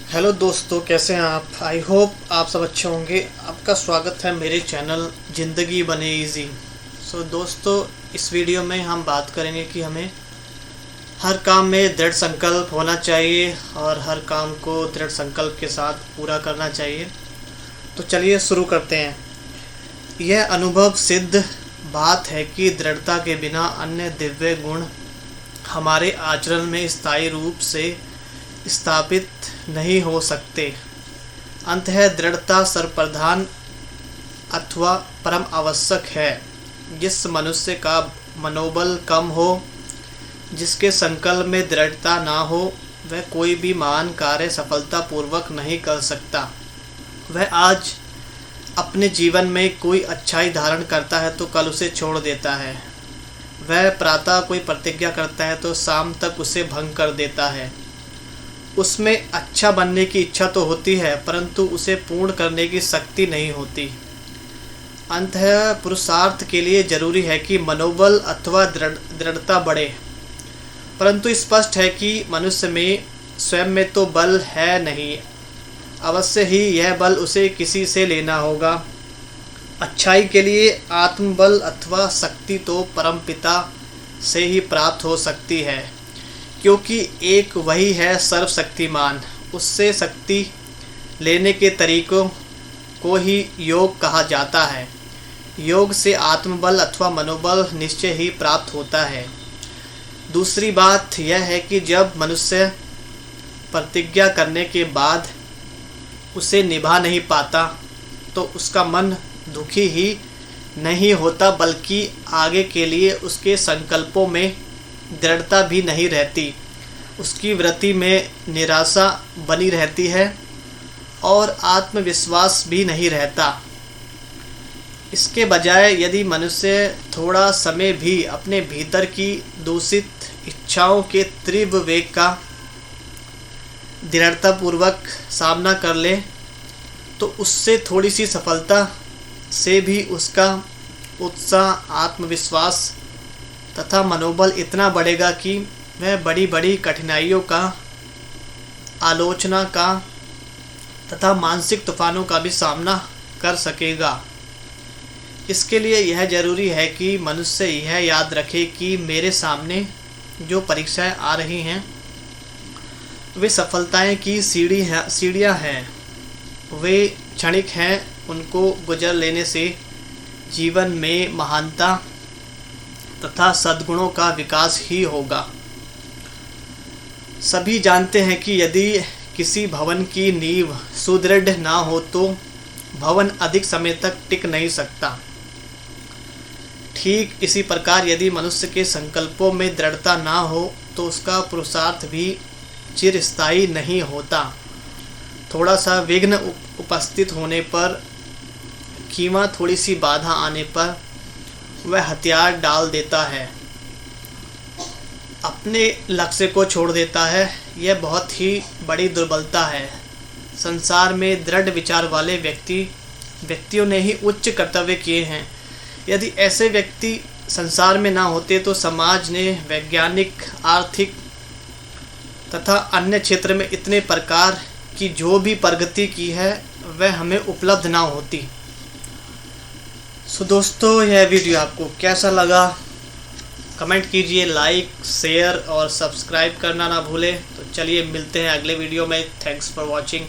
Hello दोस्तों, कैसे हैं आप। आई होप आप सब अच्छे होंगे। आपका स्वागत है मेरे चैनल ज़िंदगी बने इजी। दोस्तों, इस वीडियो में हम बात करेंगे कि हमें हर काम में दृढ़ संकल्प होना चाहिए और हर काम को दृढ़ संकल्प के साथ पूरा करना चाहिए। तो चलिए शुरू करते हैं। यह अनुभव सिद्ध बात है कि दृढ़ता के बिना अन्य दिव्य गुण हमारे आचरण में स्थायी रूप से स्थापित नहीं हो सकते। अंततः दृढ़ता सर्वप्रधान अथवा परम आवश्यक है। जिस मनुष्य का मनोबल कम हो, जिसके संकल्प में दृढ़ता ना हो, वह कोई भी महान कार्य सफलतापूर्वक नहीं कर सकता। वह आज अपने जीवन में कोई अच्छाई धारण करता है तो कल उसे छोड़ देता है। वह प्रातः कोई प्रतिज्ञा करता है तो शाम तक उसे भंग कर देता है। उसमें अच्छा बनने की इच्छा तो होती है, परंतु उसे पूर्ण करने की शक्ति नहीं होती। अंततः पुरुषार्थ के लिए जरूरी है कि मनोबल अथवा दृढ़ता बढ़े, परंतु स्पष्ट है कि मनुष्य में स्वयं में तो बल है नहीं। अवश्य ही यह बल उसे किसी से लेना होगा। अच्छाई के लिए आत्मबल अथवा शक्ति तो परमपिता से ही प्राप्त हो सकती है, क्योंकि एक वही है सर्वशक्तिमान। उससे शक्ति लेने के तरीकों को ही योग कहा जाता है। योग से आत्मबल अथवा मनोबल निश्चय ही प्राप्त होता है। दूसरी बात यह है कि जब मनुष्य प्रतिज्ञा करने के बाद उसे निभा नहीं पाता तो उसका मन दुखी ही नहीं होता, बल्कि आगे के लिए उसके संकल्पों में दृढ़ता भी नहीं रहती। उसकी वृत्ति में निराशा बनी रहती है और आत्मविश्वास भी नहीं रहता। इसके बजाय यदि मनुष्य थोड़ा समय भी अपने भीतर की दूषित इच्छाओं के तीव्र वेग का दृढ़तापूर्वक सामना कर ले, तो उससे थोड़ी सी सफलता से भी उसका उत्साह, आत्मविश्वास तथा मनोबल इतना बढ़ेगा कि वह बड़ी बड़ी कठिनाइयों का, आलोचना का तथा मानसिक तूफानों का भी सामना कर सकेगा। इसके लिए यह जरूरी है कि मनुष्य यह याद रखे कि मेरे सामने जो परीक्षाएं आ रही हैं वे सफलताएं की सीढ़ियां हैं। वे क्षणिक हैं। उनको गुजर लेने से जीवन में महानता तथा सद्गुणों का विकास ही होगा। सभी जानते हैं कि यदि किसी भवन की नींव सुदृढ़ ना हो तो भवन अधिक समय तक टिक नहीं सकता। ठीक इसी प्रकार यदि मनुष्य के संकल्पों में दृढ़ता ना हो तो उसका पुरुषार्थ भी चिरस्थायी नहीं होता। थोड़ा सा विघ्न उपस्थित होने पर, कीमा थोड़ी सी बाधा आने पर वह हथियार डाल देता है, अपने लक्ष्य को छोड़ देता है। यह बहुत ही बड़ी दुर्बलता है। संसार में दृढ़ विचार वाले व्यक्तियों ने ही उच्च कर्तव्य किए हैं। यदि ऐसे व्यक्ति संसार में ना होते तो समाज ने वैज्ञानिक, आर्थिक तथा अन्य क्षेत्र में इतने प्रकार की जो भी प्रगति की है वह हमें उपलब्ध ना होती। दोस्तों, यह वीडियो आपको कैसा लगा कमेंट कीजिए। लाइक, शेयर और सब्सक्राइब करना ना भूलें। तो चलिए मिलते हैं अगले वीडियो में। Thanks for watching.